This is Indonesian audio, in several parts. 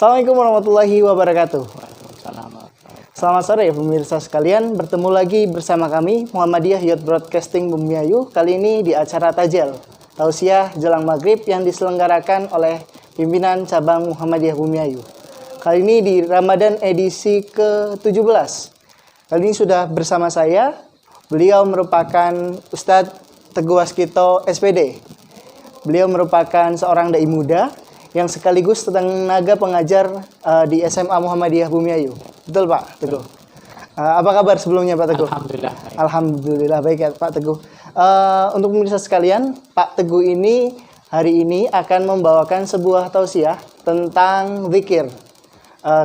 Assalamualaikum warahmatullahi wabarakatuh. Waalaikumsalam. Selamat sore pemirsa sekalian, bertemu lagi bersama kami Muhammadiyah Youth Broadcasting Bumiayu. Kali ini di acara Tajel, Tausiah Jelang Maghrib yang diselenggarakan oleh pimpinan cabang Muhammadiyah Bumiayu. Kali ini di Ramadan edisi ke-17. Kali ini sudah bersama saya, beliau merupakan Ustadz Teguh Waskito SPD. Beliau merupakan seorang dai muda yang sekaligus tenaga pengajar di SMA Muhammadiyah Bumiayu. Betul Pak Teguh? Apa kabar sebelumnya Pak Teguh? Alhamdulillah. Alhamdulillah baik ya Pak Teguh. Untuk pemirsa sekalian, Pak Teguh ini hari ini akan membawakan sebuah tausiah tentang zikir.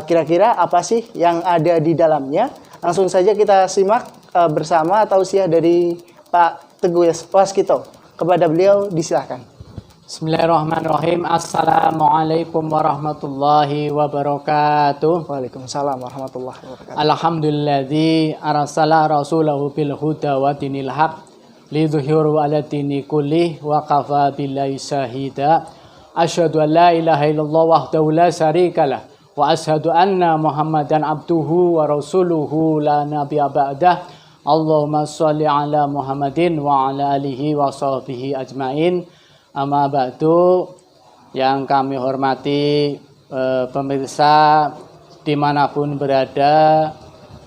Kira-kira apa sih yang ada di dalamnya? Langsung saja kita simak bersama tausiah dari Pak Teguh Waskito. Kepada beliau disilahkan. Bismillahirrahmanirrahim. Assalamualaikum warahmatullahi wabarakatuh. Waalaikumsalam warahmatullahi wabarakatuh. Alhamdulilladzi arsala rasulahu bil huda wa dinil haq lidzuhiru 'ala dini kullih wa kafa billahi syahida. Asyhadu an la ilaha illallah wahdahu la syarikalah wa asyhadu anna Muhammadan abduhu wa rasuluhu la nabiyya ba'dah. Allahumma shalli 'ala Muhammadin wa 'ala alihi wa sahbihi ajmain. Amma ba'du, yang kami hormati pemirsa dimanapun berada,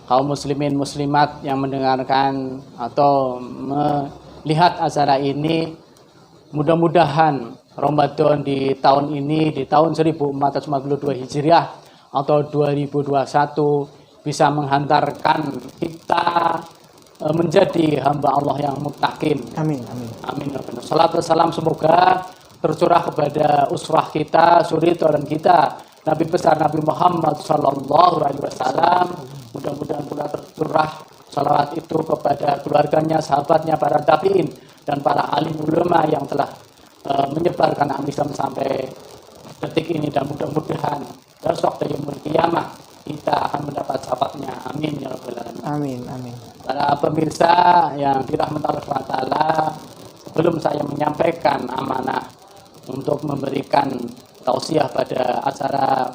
kaum muslimin muslimat yang mendengarkan atau melihat acara ini, mudah-mudahan Ramadan di tahun ini, di tahun 1442 Hijriah atau 2021 bisa menghantarkan kita menjadi hamba Allah yang muttaqin. Amin, amin. Amin. Salat dan salam semoga tercurah kepada uswah kita, suri teladan kita, Nabi besar Nabi Muhammad Sallallahu Alaihi Wasallam. Mudah-mudahan pula tercurah salawat itu kepada keluarganya, sahabatnya, para tabiin dan para alim ulama yang telah menyebarkan Islam sampai detik ini, dan mudah-mudahan besok dari yaumul qiyamah kita akan mendapat syafaatnya. Amin ya rabbal alamin. Amin, amin. Para pemirsa yang dirahmati Allah SWT, sebelum saya menyampaikan amanah untuk memberikan tausiah pada acara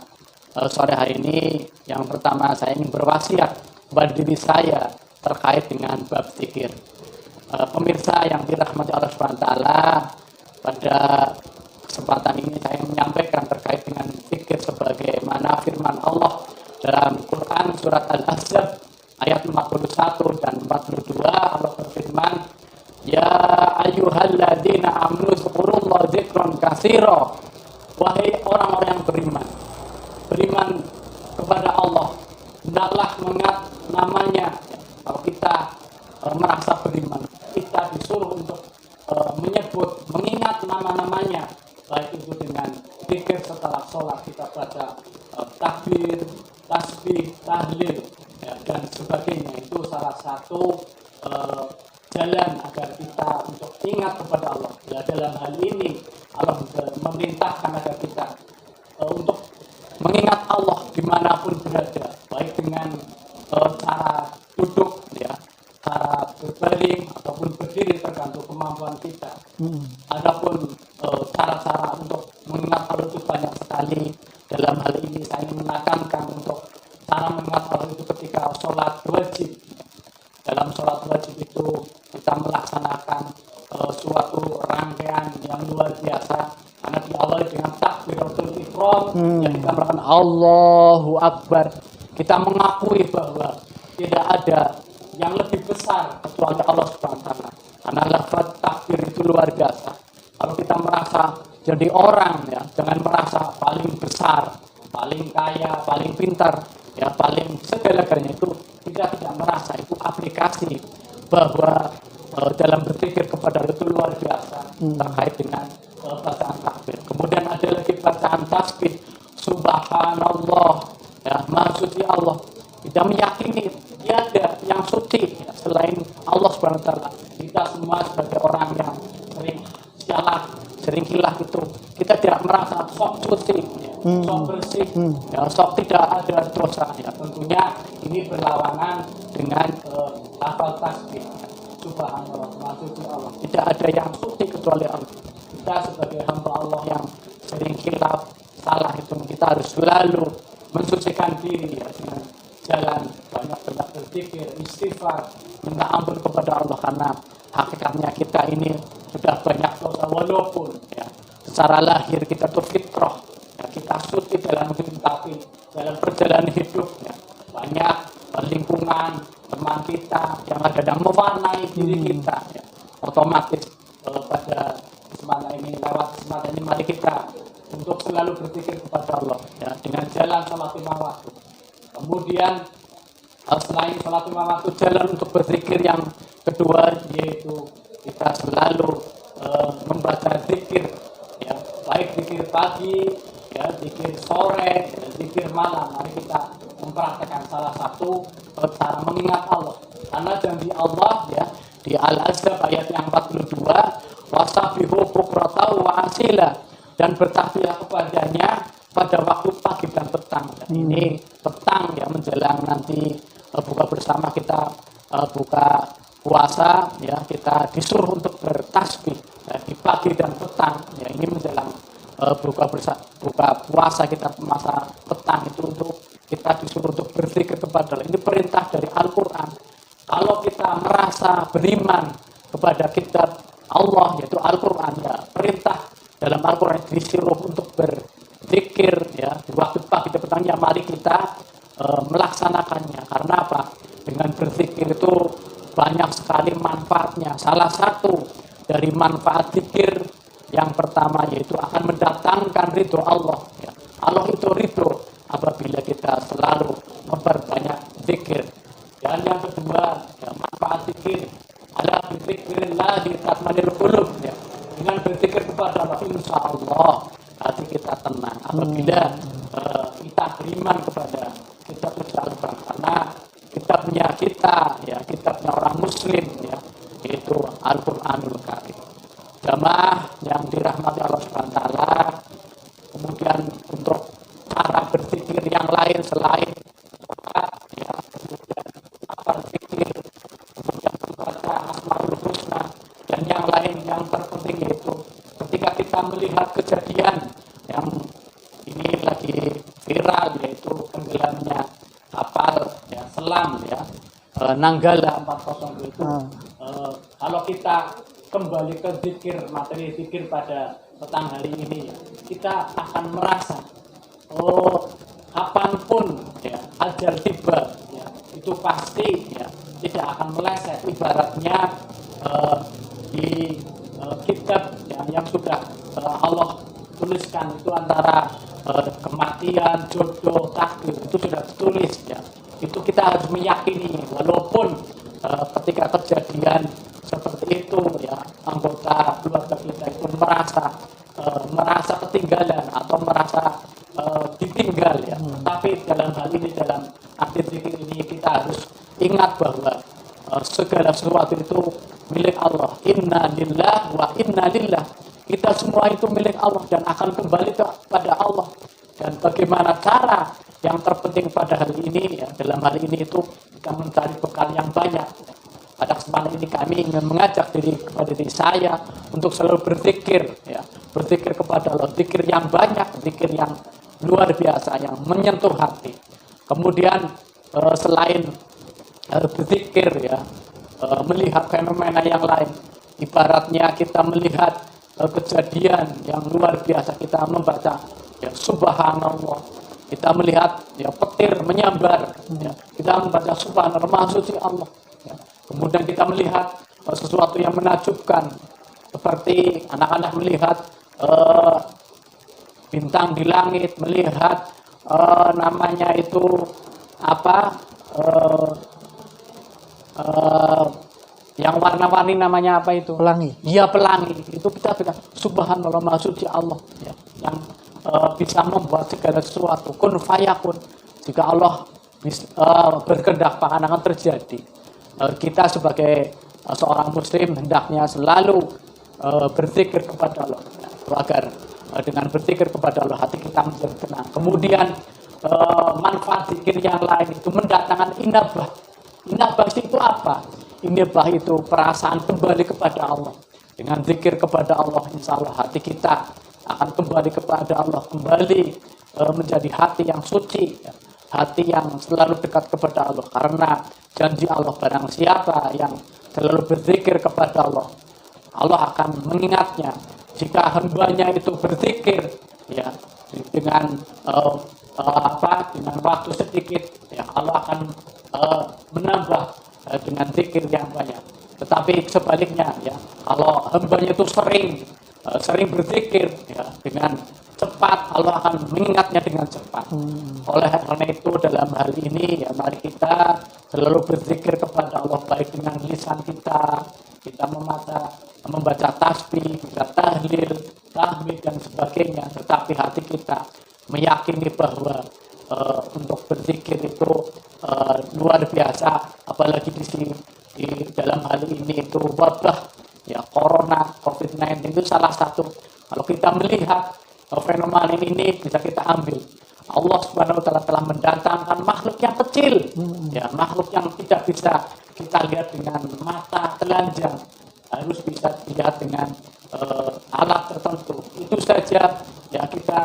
sore hari ini, yang pertama saya ingin berwasiat kepada diri saya terkait dengan bab zikir. Pemirsa yang dirahmati Allah SWT, pada kesempatan ini saya menyampaikan terkait dengan zikir sebagaimana firman Allah dalam Quran surat Al-Ahzab ayat 41 dan 42. Allah berfirman, ya ayyuhalladzina amanu dzkurullaha dzikran katsira. Wahai orang-orang yang beriman kepada Allah, hendaklah mengingat namanya. Kalau kita merasa beriman, kita disuruh untuk mengingat nama-namanya, baik itu dengan zikir setelah sholat, kita baca takbir, tasbih, tahlil, ya, dan sebagainya. Itu salah satu jalan agar kita untuk ingat kepada Allah. Ya, dalam hal ini Allah memerintahkan agar kita untuk mengingat Allah dimanapun berada, baik dengan cara duduk, ya, cara berbaring ataupun berdiri, tergantung kemampuan kita. Adapun cara-cara untuk mengingat Allah itu banyak sekali. Dalam hal ini saya ingin menekankan untuk cara mengingat Allah itu ketika sholat wajib. Dalam sholat wajib itu kita melaksanakan suatu rangkaian yang luar biasa, karena diawali dengan takbiratul ihram yang kita melakukan Allahu Akbar. Kita mengakui bahwa tidak ada yang lebih besar kecuali Allah Subhanahu wa taala. Karena lafaz takbir itu luar biasa. Kalau kita merasa jadi orang, ya, jangan merasa paling besar, paling kaya, paling pintar, ya, paling segala-galanya, itu kita tidak merasa. Itu aplikasi bahwa dalam berpikir kepada Allah itu luar biasa terkait dengan bacaan takbir. Kemudian ada lagi bacaan tasbih, subhanallah, ya, maha suci Allah. Kita meyakini tiada yang suci, ya, selain Allah Subhanahu wa taala. Kita semua sebagai orang yang sering salah, sering khilaf, itu kita tidak merasa sok suci, ya, sok bersih, ya, sok tidak ada dosa, ya. Tentunya ini berlawanan dengan lafal tasbih, ya. Subhanallah, maha suci Allah. Tidak ada yang suci kecuali Allah. Kita sebagai hamba Allah yang sering khilaf, salah, itu kita harus selalu mensucikan diri ya, dengan jalan banyak-banyak berzikir, istighfar, minta ampun kepada Allah, karena hakikatnya kita ini sudah banyak dosa, walaupun ya secara lahir kita tuh fitrah ya, kita suci dalam hidup, tapi dalam perjalanan hidup ya, banyak lingkungan teman kita yang ada yang mewarnai diri kita ya. Otomatis pada kesempatan ini, lewat kesempatan ini, mari kita untuk selalu berzikir kepada Allah ya, dengan jalan salat lima waktu. Kemudian selain salat lima waktu, jalan untuk berzikir yang kedua yaitu kita selalu membaca zikir ya, baik zikir pagi ya, zikir sore, ya, zikir malam. Mari kita mempraktekkan salah satu cara mengingat Allah, karena janji Allah ya di Al-Ahzab ayat yang 42, wasabihu bukratan wa asila, dan bertasbihlah kepadanya pada waktu pagi dan petang. Dan ini petang ya, menjelang nanti buka bersama, kita buka puasa ya, kita disuruh untuk bertasbih ya, di pagi dan petang ya. Ini menjelang buka puasa kita, masa petang itu untuk kita disuruh untuk berzikir kepada Allah. Ini perintah dari Al-Quran. Kalau kita merasa beriman kepada kitab Allah yaitu Al-Quran ya, perintah dalam Al-Quran disuruh untuk berzikir ya di waktu pagi dan petang ya, mari kita melaksanakannya. Karena apa? Dengan berzikir itu banyak sekali manfaatnya. Salah satu dari manfaat zikir yang pertama yaitu akan mendatangkan ridho Allah ya. Allah itu ridho apabila kita selalu memperbanyak zikir. Dan yang kedua ya, manfaat zikir ala bizikrillah tatma'innul qulub ya. Dengan berzikir kepada Allah, insya Allah hati kita tenang. Apabila kita beriman kepada kitab Al-Quran, karena kitabnya kita ya, kitabnya orang muslim ya, yaitu Al-Quranul Karim. Jamaah yang dirahmati Allah SWT, kemudian untuk cara berzikir yang lain selain ya, kemudian berzikir, kemudian membaca Asmaul Husna dan yang lain, yang terpenting yaitu ketika kita melihat kejadian yang ini lagi viral, yaitu tenggelamnya kapal ya, selam ya, Nanggala 402 itu. Kalau kita kembali ke zikir, materi zikir pada petang hari ini ya, kita akan merasa kapanpun ya ajal tiba ya, itu pasti ya tidak akan meleset. Ibaratnya di kitab yang sudah Allah tuliskan itu antara kematian, jodoh, takdir itu sudah ditulis ya. Itu kita harus meyakini, walaupun ketika kejadian seperti itu ya, anggota keluarga kita itu merasa ketinggalan atau merasa ditinggal ya. Tapi dalam hal ini, dalam arti zikir ini, kita harus ingat bahwa segala sesuatu itu milik Allah. Inna lillah wa inna lillah. Kita semua itu milik Allah dan akan kembali kepada Allah. Dan bagaimana cara yang terpenting pada hari ini ya, dalam hari ini itu kita mencari bekal yang banyak. Pada kesempatan ini kami ingin mengajak kepada diri saya untuk selalu berzikir ya, berzikir kepada Allah, zikir yang banyak, zikir yang luar biasa yang menyentuh hati. Kemudian selain berzikir ya, melihat fenomena yang lain, ibaratnya kita melihat kejadian yang luar biasa, kita membaca ya, subhanallah, kita melihat ya petir menyambar ya, kita membaca subhanallah, maha suci Allah ya. Kemudian kita melihat sesuatu yang menakjubkan, seperti anak-anak melihat bintang di langit, melihat namanya itu apa, yang warna-warni namanya apa itu? Pelangi. Iya, pelangi. Itu kita bilang subhanallah, maha suci Allah ya, yang bisa membuat segala sesuatu kun fayakun. Jika Allah berkehendak, maka akan terjadi. Kita sebagai seorang muslim hendaknya selalu berzikir kepada Allah ya, agar dengan berzikir kepada Allah hati kita menjadi tenang. Kemudian manfaat zikir yang lain itu mendatangkan inabah. Inabah itu apa? Inabah itu perasaan kembali kepada Allah. Dengan zikir kepada Allah, insya Allah hati kita akan kembali kepada Allah, kembali menjadi hati yang suci, ya. Hati yang selalu dekat kepada Allah, karena janji Allah, barang siapa yang selalu berzikir kepada Allah, Allah akan mengingatnya. Jika hambanya itu berzikir, ya, dengan dengan waktu sedikit, ya, Allah akan menambah dengan zikir yang banyak. Tetapi sebaliknya, ya, kalau hambanya itu sering berzikir, ya, dengan cepat, Allah akan mengingatnya dengan cepat. Oleh karena itu, dalam hal ini, ya, mari kita selalu berzikir kepada Allah, baik dengan lisan kita membaca tasbih, kita tahlil, tahmid dan sebagainya, tetapi hati kita meyakini bahwa untuk berzikir itu luar biasa, apalagi di dalam hal ini itu wabah, ya, corona, COVID-19 itu salah satu. Kalau kita melihat fenomena ini, bisa kita ambil, Allah Subhanahu wa Ta'ala telah mendatangkan makhluk yang kecil, ya, makhluk yang tidak bisa kita lihat dengan mata telanjang, harus bisa dilihat dengan alat tertentu. Itu saja, ya, kita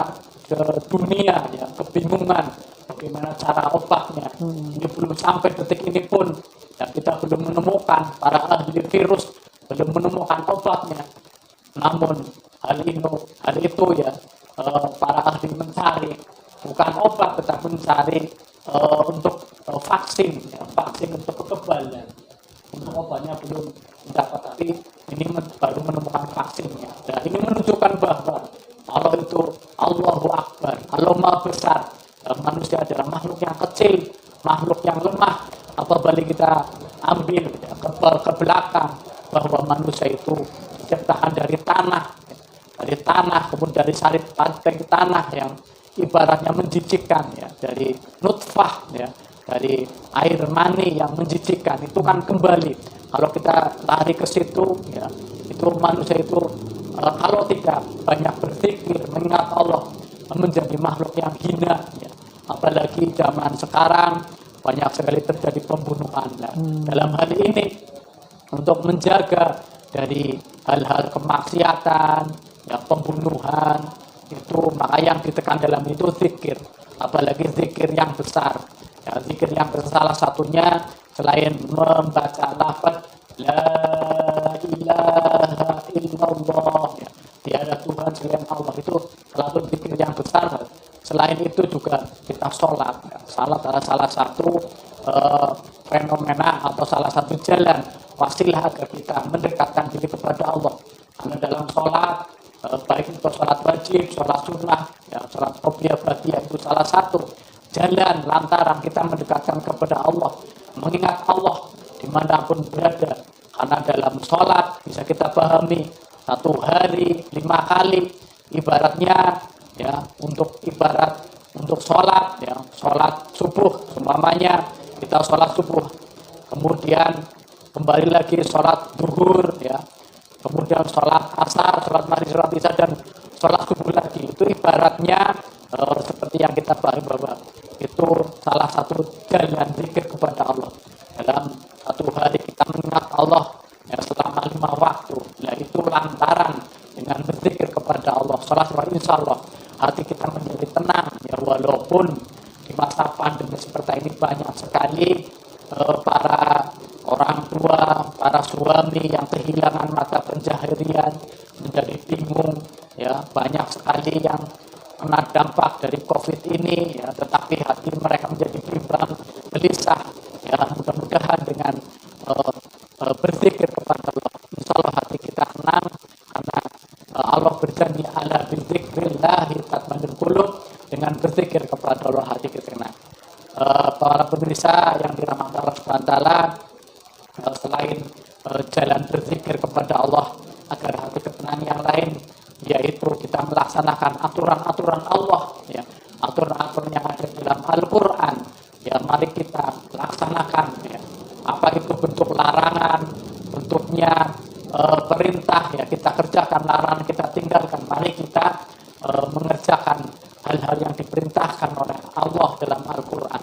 ke dunia, ya, kebingungan bagaimana cara obatnya. Ini belum sampai detik ini pun, ya, kita belum menemukan, para ahli virus belum menemukan obatnya. Namun hal itu, ya, para ahli mencari bukan obat, tetapi mencari untuk vaksin, ya, vaksin untuk kekebalan. Untuk obatnya belum dapat, tapi ini baru menemukan vaksinnya. Dan ini menunjukkan bahwa Allah itu Allahu Akbar, Allah Maha Besar. Manusia adalah makhluk yang kecil, makhluk yang lemah. Apabila kita ambil, ya, ke belakang, bahwa manusia itu diciptakan dari tanah, kemudian dari salib banteng tanah yang ibaratnya menjijikkan, ya, dari nutfah, ya, dari air mani yang menjijikkan, itu kan kembali. Kalau kita lari ke situ, ya, itu manusia itu kalau tidak banyak berzikir, mengingat Allah, menjadi makhluk yang hina, ya. Apalagi zaman sekarang banyak sekali terjadi pembunuhan. Nah, dalam hal ini, untuk menjaga dari hal-hal kemaksiatan, ya, pembunuhan, itu maka yang ditekan dalam itu zikir, apalagi zikir yang besar. Ya, zikir yang besar salah satunya selain membaca lafaz la ilaha illallah, ya, tiada Tuhan selain Allah, itu selalu zikir yang besar. Selain itu juga kita sholat. Ya, sholat adalah salah satu fenomena atau salah satu jalan wasilah agar kita mendekatkan diri kepada Allah. Karena dalam sholat, baik itu sholat wajib, sholat sunnah, ya, sholat qobliyah ba'diyah, itu salah satu jalan lantaran kita mendekatkan kepada Allah, mengingat Allah dimanapun berada. Karena dalam sholat bisa kita pahami, satu hari 5 kali ibaratnya, ya, untuk sholat, ya, sholat subuh umpamanya kita sholat subuh, kemudian kembali lagi sholat zuhur, ya, kemudian sholat asar, sholat maghrib, sholat isya, dan sholat subuh lagi. Itu ibaratnya seperti yang kita pahami bahwa itu salah satu jalan zikir kepada Allah. Dalam satu hari kita mengingat Allah, ya, selama 5 waktu. Nah, itu lantaran dengan berzikir kepada Allah, sholat, insya Allah hati kita menjadi tenang, ya, walaupun di masa pandemi seperti ini banyak sekali para orang tua, para suami yang kehilangan mata pencaharian, menjadi bingung, ya, banyak sekali yang kena dampak dari COVID ini, ya, tetapi hati mereka menjadi bimbang, gelisah, ya, mudah-mudahan dengan berzikir kepada Allah, insya Allah hati kita tenang, karena Allah berjanji ala bizikrillahi tatma'innul qulub, dengan berzikir kepada Allah hati kita tenang. Para pemirsa yang dirahmati Allah Subhanahu wa Ta'ala, selain jalan berzikir kepada Allah agar hati ketenangan yang lain, yaitu kita melaksanakan aturan-aturan Allah, ya, aturan-aturan yang ada dalam Al-Quran, ya, mari kita laksanakan, ya. Apa itu bentuk larangan, bentuknya perintah, ya, kita kerjakan, larangan kita tinggalkan. Mari kita mengerjakan hal-hal yang diperintahkan oleh Allah dalam Al-Quran.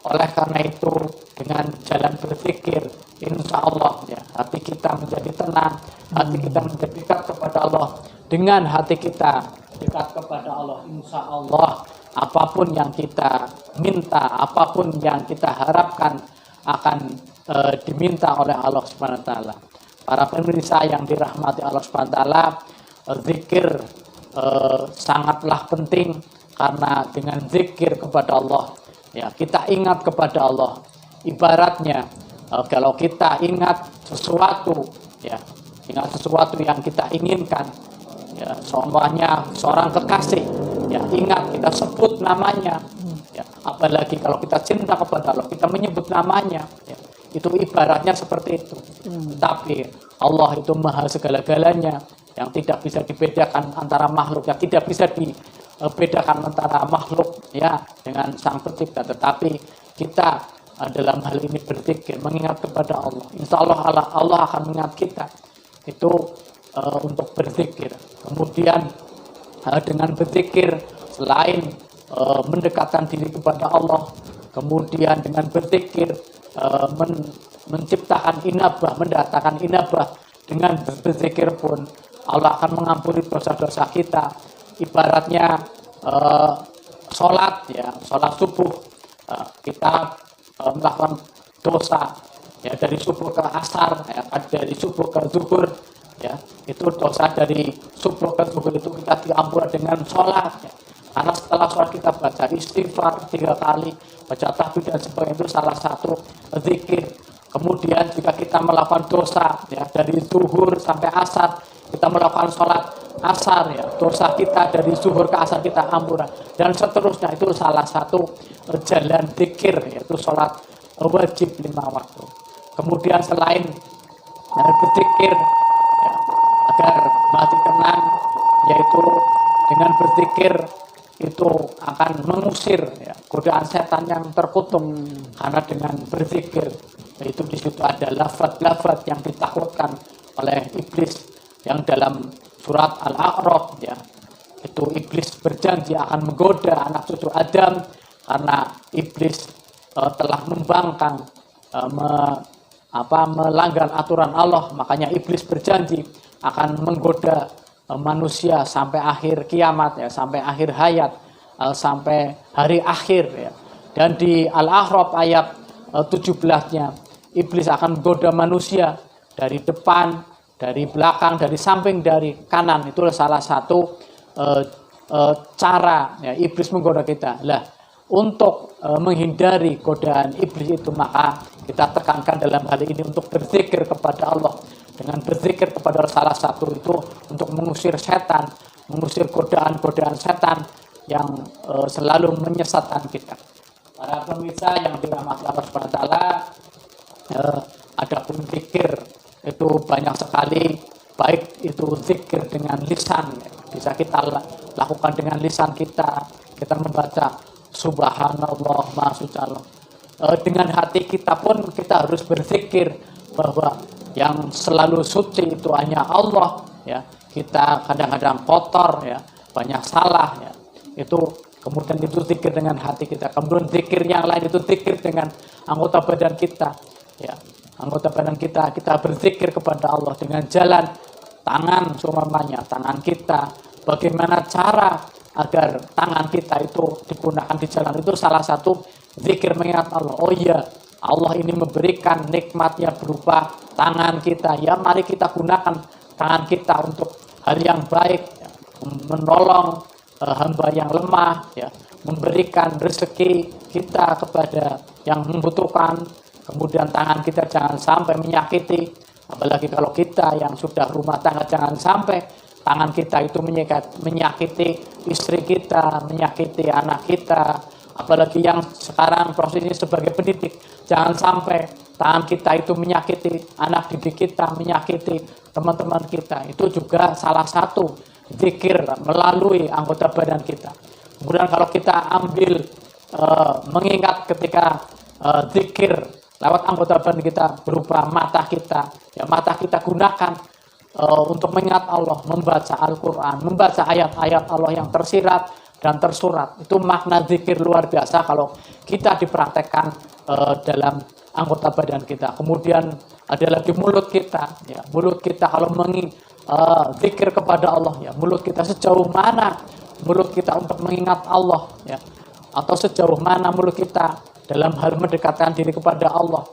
Oleh karena itu, dengan jalan berzikir, insya Allah, ya, hati kita menjadi tenang, hati kita menjadi dekat kepada Allah. Dengan hati kita dekat kepada Allah, insya insya Allah apapun yang kita minta, apapun yang kita harapkan akan diminta oleh Allah Subhanahu wa taala. Para pemirsa yang dirahmati Allah Subhanahu wa taala, zikir sangatlah penting, karena dengan zikir kepada Allah ya kita ingat kepada Allah. Ibaratnya kalau kita ingat sesuatu ya, ingat sesuatu yang kita inginkan ya, semuanya seorang kekasih ya, ingat kita sebut namanya ya, apalagi kalau kita cinta kepada Allah kita menyebut namanya ya, itu ibaratnya seperti itu. Tapi Allah itu maha segala-galanya, yang tidak bisa dibedakan antara makhluk, yang tidak bisa dibedakan antara makhluk ya dengan sang pencipta. Tetapi kita dalam hal ini berzikir, mengingat kepada Allah, insya Allah akan mengingat kita itu untuk berzikir. Kemudian dengan berzikir selain mendekatkan diri kepada Allah, kemudian dengan berzikir menciptakan inabah, mendatangkan inabah. Dengan berzikir pun Allah akan mengampuni dosa-dosa kita. Ibaratnya sholat ya, sholat subuh kita melakukan dosa ya, dari subuh ke asar ya, dari subuh ke zuhur ya, itu dosa dari subuh ke zuhur itu kita diampuni dengan sholat ya. Karena setelah sholat kita baca istighfar 3 kali, baca tahmid dan sebagainya, itu salah satu zikir. Kemudian jika kita melakukan dosa ya, dari zuhur sampai asar, kita melakukan sholat asar ya, dosa kita dari zuhur ke asar kita ampun, dan seterusnya. Itu salah satu jalan zikir, yaitu sholat wajib 5 waktu. Kemudian selain berzikir ya, agar hati tenang, yaitu dengan berzikir itu akan mengusir ya, godaan setan yang terkutuk. Karena dengan berzikir itu di situ ada lafaz-lafaz yang ditakutkan oleh iblis, yang dalam surat Al-A'raf ya, itu iblis berjanji akan menggoda anak cucu Adam karena iblis telah membangkang melanggar aturan Allah. Makanya iblis berjanji akan menggoda manusia sampai akhir kiamat ya, sampai akhir hayat, sampai hari akhir ya. Dan di Al-A'raf ayat 17-nya, iblis akan menggoda manusia dari depan, dari belakang, dari samping, dari kanan. Itu salah satu cara ya, iblis menggoda kita. Lah, untuk menghindari godaan iblis itu, maka kita tekankan dalam hal ini untuk berzikir kepada Allah. Dengan berzikir kepada salah satu itu untuk mengusir setan, mengusir godaan-godaan setan yang selalu menyesatkan kita. Para pemirsa yang dirahmati Allah Subhanahu wa taala, adapun zikir itu banyak sekali, baik itu zikir dengan lisan, bisa kita lakukan dengan lisan kita membaca subhanallah maha suci Allah. Dengan hati kita pun kita harus berzikir bahwa yang selalu suci itu hanya Allah ya. Kita kadang-kadang kotor ya, banyak salah ya. Itu kemudian itu zikir dengan hati kita. Kemudian zikir yang lain itu zikir dengan anggota badan kita ya. Anggota badan kita berzikir kepada Allah dengan jalan tangan, seumpamanya tangan kita. Bagaimana cara agar tangan kita itu digunakan di jalan, itu salah satu zikir mengingat Allah. Oh iya, Allah ini memberikan nikmatnya berupa tangan kita. Ya, mari kita gunakan tangan kita untuk hal yang baik, ya, menolong hamba yang lemah, ya, memberikan rezeki kita kepada yang membutuhkan. Kemudian tangan kita jangan sampai menyakiti, apalagi kalau kita yang sudah rumah tangga, jangan sampai tangan kita itu menyakiti istri kita, menyakiti anak kita. Apalagi yang sekarang prosesnya sebagai pendidik, jangan sampai tangan kita itu menyakiti anak didik kita, menyakiti teman-teman kita. Itu juga salah satu zikir melalui anggota badan kita. Kemudian kalau kita ambil mengingat ketika zikir lewat anggota badan kita berupa mata kita, ya mata kita gunakan untuk mengingat Allah, membaca Al-Quran, membaca ayat-ayat Allah yang tersirat dan tersurat. Itu makna zikir luar biasa kalau kita dipraktekkan dalam anggota badan kita. Kemudian ada lagi mulut kita, ya mulut kita kalau zikir kepada Allah, ya mulut kita sejauh mana mulut kita untuk mengingat Allah, ya, atau sejauh mana mulut kita dalam hal mendekatkan diri kepada Allah.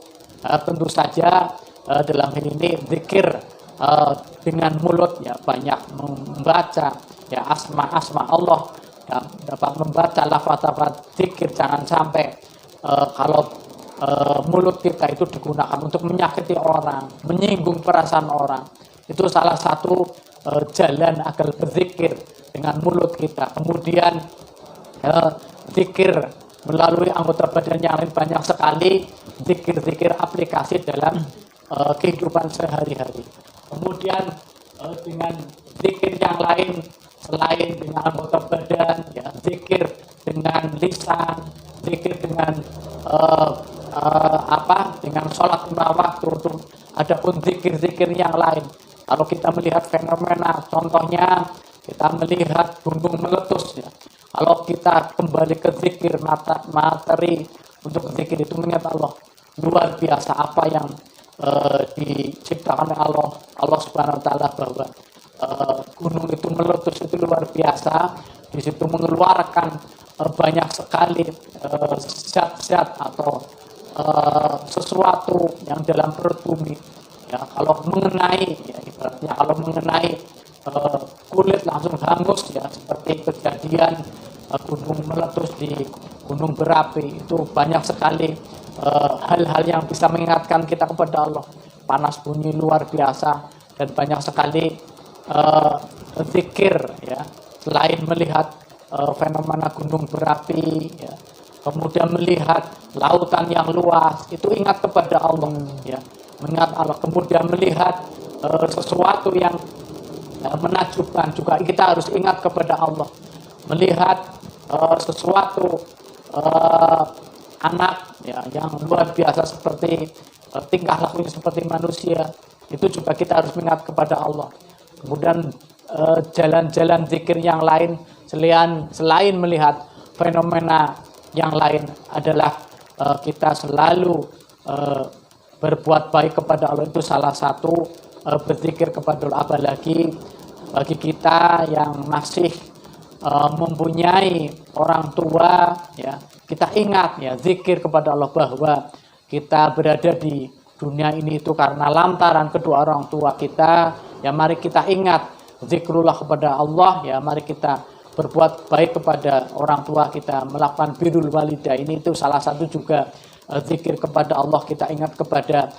Tentu saja dalam hal ini zikir dengan mulut, ya, banyak membaca, ya, asma Allah, ya, dapat membaca lafaz-lafaz zikir. Jangan sampai kalau mulut kita itu digunakan untuk menyakiti orang, menyinggung perasaan orang. Itu salah satu jalan agar berzikir dengan mulut kita. Kemudian zikir melalui anggota badan yang lain banyak sekali, zikir-zikir aplikasi dalam kehidupan sehari-hari. Kemudian dengan zikir yang lain selain dengan anggota badan, ya, zikir dengan lisan, zikir dengan dengan sholat lima waktu. Adapun zikir-zikir yang lain, kalau kita melihat fenomena, contohnya kita melihat gunung meletus, ya. Kalau kita kembali ke zikir, materi untuk zikir itu mengingat Allah, luar biasa apa yang diciptakan oleh Allah Subhanahu wa taala, bahwa gunung itu meletus itu luar biasa. Di situ mengeluarkan banyak sekali zat-zat atau sesuatu yang dalam perut bumi, ya. Kalau mengenai, ya, ibaratnya kalau mengenai kulit langsung hangus, ya, seperti kejadian gunung meletus di gunung berapi. Itu banyak sekali hal-hal yang bisa mengingatkan kita kepada Allah. Panas bunyi luar biasa, dan banyak sekali zikir, ya, selain melihat fenomena gunung berapi, ya, kemudian melihat lautan yang luas, itu ingat kepada Allah, ya, mengingat Allah. Kemudian melihat sesuatu yang menakjubkan, juga kita harus ingat kepada Allah. Melihat sesuatu anak, ya, yang luar biasa seperti tingkah lakunya seperti manusia, itu juga kita harus ingat kepada Allah. Kemudian jalan-jalan zikir yang lain selain melihat fenomena yang lain adalah kita selalu berbuat baik kepada Allah. Itu salah satu berzikir kepada Allah. Apalagi bagi kita yang masih mempunyai orang tua, ya, kita ingat, ya, zikir kepada Allah bahwa kita berada di dunia ini itu karena lantaran kedua orang tua kita. Ya, mari kita ingat zikrullah kepada Allah, ya, mari kita berbuat baik kepada orang tua kita, melakukan birrul walidain. Itu salah satu juga zikir kepada Allah. Kita ingat kepada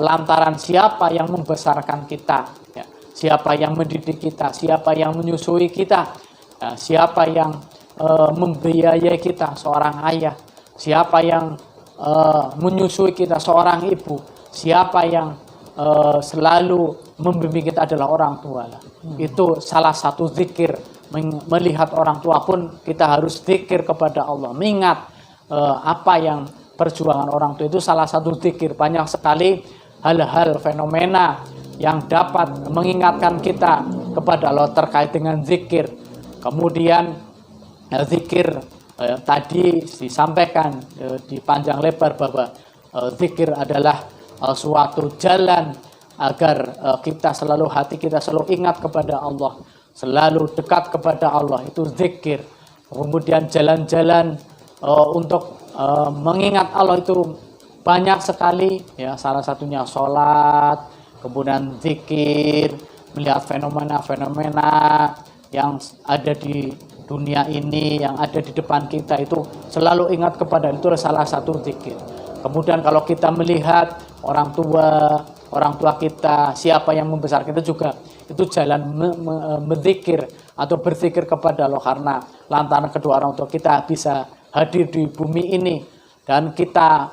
lantaran siapa yang membesarkan kita, ya, siapa yang mendidik kita, siapa yang menyusui kita, ya, siapa yang membiayai kita, seorang ayah, siapa yang menyusui kita, seorang ibu, siapa yang selalu membimbing kita adalah orang tua. Itu salah satu zikir. Melihat orang tua pun kita harus zikir kepada Allah, mengingat apa yang perjuangan orang tua. Itu salah satu zikir. Banyak sekali hal-hal fenomena yang dapat mengingatkan kita kepada Allah terkait dengan zikir. Kemudian zikir tadi disampaikan di panjang lebar bahwa zikir adalah suatu jalan agar hati kita selalu ingat kepada Allah, selalu dekat kepada Allah. Itu zikir. Kemudian jalan-jalan untuk mengingat Allah itu banyak sekali, ya, salah satunya sholat, kemudian zikir, melihat fenomena-fenomena yang ada di dunia ini, yang ada di depan kita, itu selalu ingat kepada itu salah satu zikir. Kemudian kalau kita melihat orang tua kita, siapa yang membesar kita juga, itu jalan berzikir atau berzikir kepada Allah, karena lantaran kedua orang tua kita bisa hadir di bumi ini. Dan kita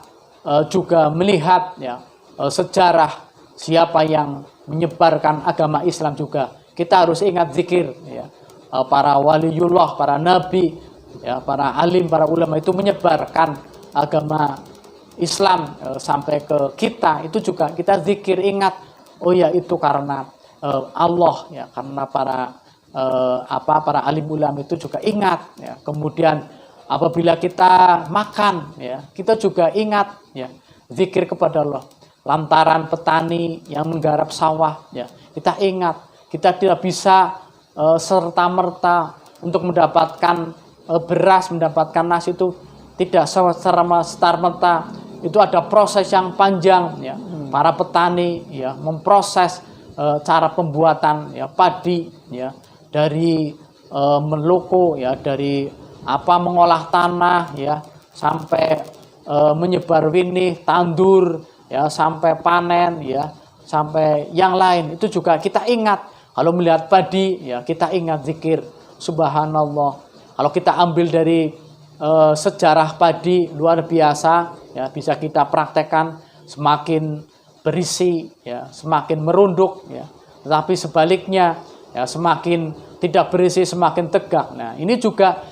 juga melihat, ya, sejarah siapa yang menyebarkan agama Islam juga. Kita harus ingat zikir, ya, para waliullah, para nabi, ya, para alim, para ulama itu menyebarkan agama Islam sampai ke kita. Itu juga kita zikir, ingat, oh ya, itu karena Allah, ya, karena para alim ulama itu juga ingat, ya. Kemudian apabila kita makan, ya, kita juga ingat, ya, zikir kepada Allah. Lantaran petani yang menggarap sawah, ya, kita ingat, kita tidak bisa serta-merta untuk mendapatkan beras, mendapatkan nasi itu tidak serta-merta, itu ada proses yang panjang ya. Para petani ya memproses cara pembuatan ya padi ya, dari meloko ya, dari mengolah tanah ya, sampai menyebar winih, tandur ya, sampai panen ya, sampai yang lain. Itu juga kita ingat. Kalau melihat padi ya, kita ingat zikir subhanallah. Kalau kita ambil dari sejarah padi luar biasa ya, bisa kita praktekkan. Semakin berisi ya, semakin merunduk ya. Tetapi sebaliknya ya, semakin tidak berisi semakin tegak. Nah, ini juga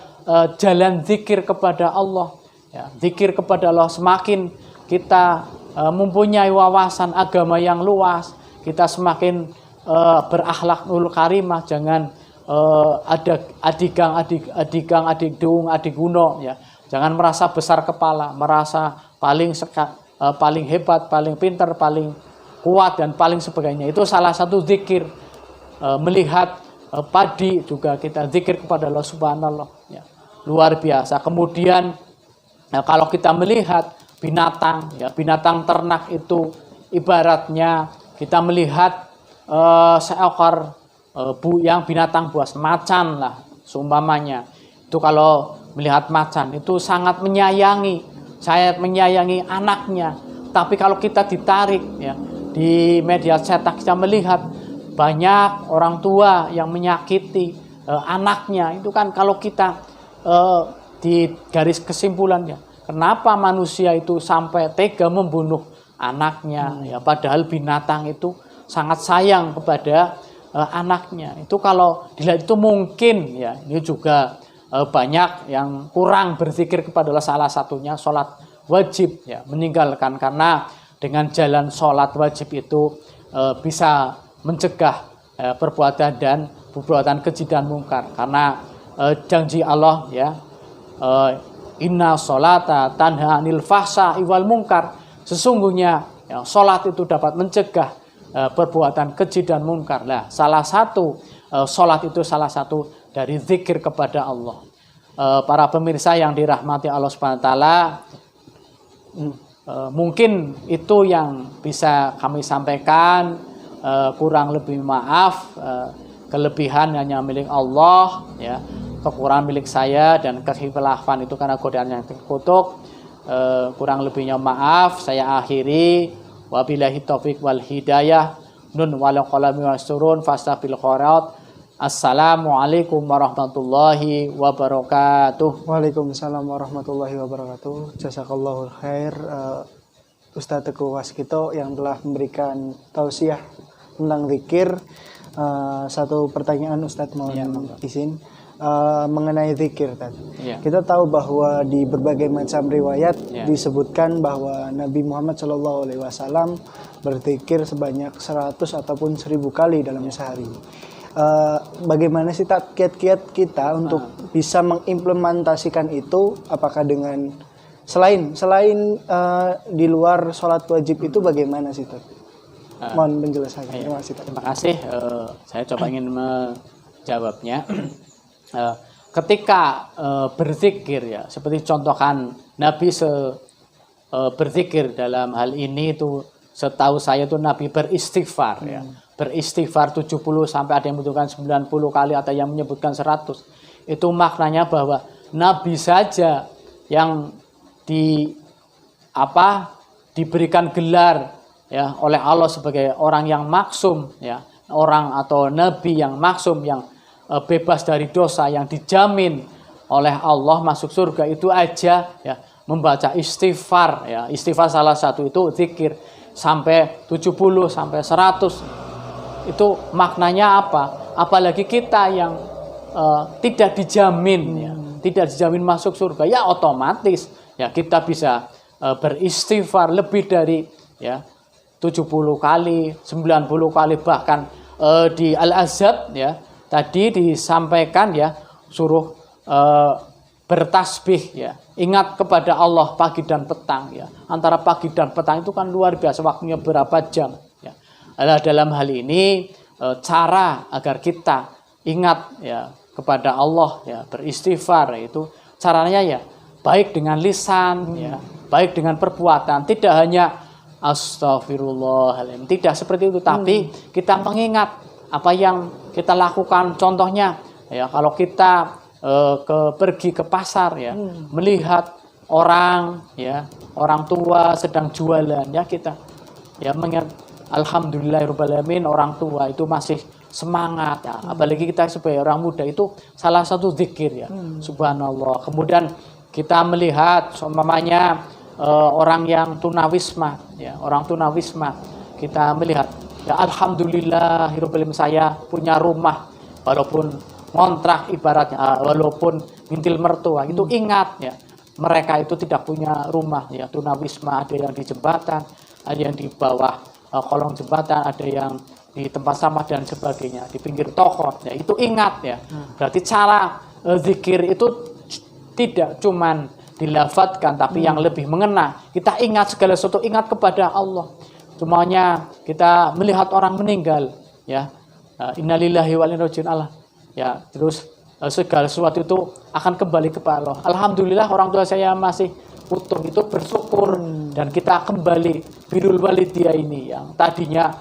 jalan zikir kepada Allah ya. Zikir kepada Allah, semakin kita mempunyai wawasan agama yang luas, kita semakin berakhlakul karimah. Jangan ada adik dung, adik guno ya. Jangan merasa besar kepala, merasa paling hebat, paling pintar, paling kuat dan paling sebagainya. Itu salah satu zikir. Melihat padi juga kita zikir kepada Allah subhanallah ya. Luar biasa. Kemudian kalau kita melihat binatang ya, binatang ternak itu ibaratnya kita melihat seekor yang binatang buas, macan lah seumpamanya. Itu kalau melihat macan itu sangat menyayangi anaknya. Tapi kalau kita ditarik ya, di media cetak kita melihat banyak orang tua yang menyakiti anaknya. Itu kan kalau kita di garis kesimpulannya, kenapa manusia itu sampai tega membunuh anaknya ya, padahal binatang itu sangat sayang kepada anaknya. Itu kalau dilihat itu mungkin ya, ini juga banyak yang kurang berzikir kepada Allah. Salah satunya sholat wajib ya, meninggalkan, karena dengan jalan sholat wajib itu bisa mencegah perbuatan keji dan mungkar. Karena janji Allah ya, inna sholata tanha anil fahsya'i wal munkar. Sesungguhnya ya, sholat itu dapat mencegah perbuatan keji dan mungkar. Nah, salah satu sholat itu salah satu dari zikir kepada Allah. Para pemirsa yang dirahmati Allah Subhanahu wa taala, mungkin itu yang bisa kami sampaikan. Kurang lebih maaf, kelebihan hanya milik Allah ya, kekurangan milik saya, dan kekhilafan itu karena godaan yang terkutuk. Kurang lebihnya maaf, saya akhiri. Wabillahi taufiq wal hidayah. Nun wal qalami wasturun fastabil khairat. Assalamualaikum warahmatullahi wabarakatuh. Waalaikumsalam warahmatullahi wabarakatuh. Jazakallahu khair Ustadz Teguh Waskito yang telah memberikan tausiah tentang zikir. Satu pertanyaan Ustadz mohon izin mengenai zikir tadi. Kita tahu bahwa di berbagai macam riwayat disebutkan bahwa Nabi Muhammad SAW berzikir sebanyak 100 ataupun 1000 kali dalam sehari. Bagaimana sih kiat-kiat kita untuk bisa mengimplementasikan itu? Apakah dengan selain di luar sholat wajib itu bagaimana sih Tad? Mohon penjelasannya. Terima kasih. Saya coba ingin menjawabnya. Ketika berzikir ya, seperti contohkan Nabi berzikir dalam hal ini itu, setahu saya itu Nabi beristighfar ya. Beristighfar 70 sampai ada yang menyebutkan 90 kali, atau yang menyebutkan 100. Itu maknanya bahwa Nabi saja yang diberikan gelar ya oleh Allah sebagai orang yang maksum ya, orang atau nabi yang maksum, yang bebas dari dosa, yang dijamin oleh Allah masuk surga, itu aja ya membaca istighfar ya. Istighfar salah satu itu zikir sampai 70 sampai 100. Itu maknanya apa? Apalagi kita yang tidak dijamin ya, tidak dijamin masuk surga, ya otomatis ya kita bisa beristighfar lebih dari ya 70 kali, 90 kali, bahkan di Al-Azhab ya tadi disampaikan ya, suruh bertasbih ya, ingat kepada Allah pagi dan petang ya. Antara pagi dan petang itu kan luar biasa, waktunya berapa jam ya. Dalam hal ini cara agar kita ingat ya kepada Allah, ya, beristighfar, itu caranya ya baik dengan lisan, ya, baik dengan perbuatan, tidak hanya astagfirullahaladzim, tidak seperti itu, tapi kita mengingat apa yang kita lakukan. Contohnya, ya, kalau kita pergi ke pasar, ya, melihat orang, ya, orang tua sedang jualan, ya, kita ya mengingat alhamdulillahirobbilalamin, orang tua itu masih semangat, ya. Apalagi kita sebagai orang muda, itu salah satu zikir, ya, subhanallah. Kemudian kita melihat umpamanya orang yang tunawisma, ya, orang tunawisma, kita melihat, ya, alhamdulillahirobbilalamin, saya punya rumah, walaupun ngontrak ibaratnya, walaupun ngintil mertua, itu ingat, ya, mereka itu tidak punya rumah, ya, tunawisma, ada yang di jembatan, ada yang di bawah kolong jembatan, ada yang di tempat sampah dan sebagainya, di pinggir toko, ya, itu ingat, ya. Berarti cara zikir itu tidak cuman dilafadzkan, tapi yang lebih mengena, kita ingat segala sesuatu, ingat kepada Allah. Semuanya kita melihat orang meninggal, ya, innalillahi wa inna ilaihi raji'un, Allah, ya, terus segala sesuatu itu akan kembali kepada Allah. Alhamdulillah orang tua saya masih utuh, itu bersyukur, dan kita kembali birrul walidiyah ini yang tadinya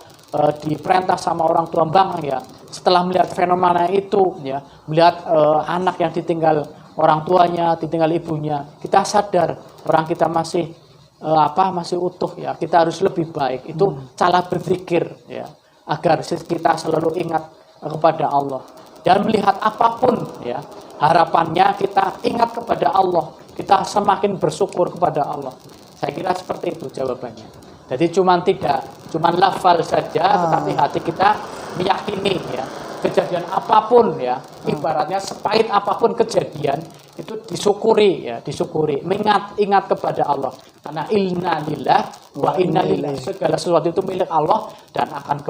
diperintah sama orang tua bang, ya, setelah melihat fenomena itu, ya, melihat anak yang ditinggal orang tuanya, ditinggal ibunya, kita sadar orang kita masih masih utuh, ya, kita harus lebih baik. Itu cara berzikir, ya, agar kita selalu ingat kepada Allah, dan melihat apapun, ya, harapannya kita ingat kepada Allah, kita semakin bersyukur kepada Allah. Saya kira seperti itu jawabannya. Jadi tidak cuma lafal saja, tetapi hati kita meyakini, ya, kejadian apapun, ya, ibaratnya sepahit apapun kejadian, itu disyukuri, ya, disyukuri, ingat kepada Allah, karena inna lillah wa inna ilaihi, segala sesuatu itu milik Allah dan akan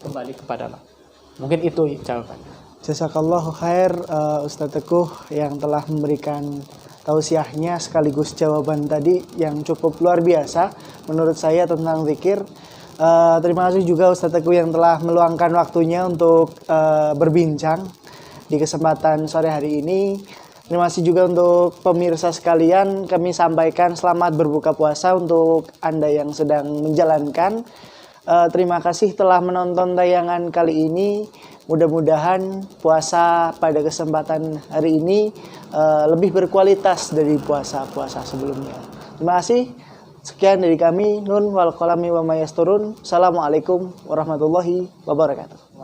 kembali kepada Allah. Mungkin itu jawabannya. Jazakallahu khair Ustadz Teguh yang telah memberikan tausiahnya sekaligus jawaban tadi yang cukup luar biasa menurut saya tentang zikir. Terima kasih juga Ustadz Teguh yang telah meluangkan waktunya untuk berbincang di kesempatan sore hari ini. Terima kasih juga untuk pemirsa sekalian, kami sampaikan selamat berbuka puasa untuk Anda yang sedang menjalankan. Terima kasih telah menonton tayangan kali ini. Mudah-mudahan puasa pada kesempatan hari ini lebih berkualitas dari puasa-puasa sebelumnya. Terima kasih. Sekian dari kami. Nun wal qalami wa ma yasturun. Assalamualaikum warahmatullahi wabarakatuh.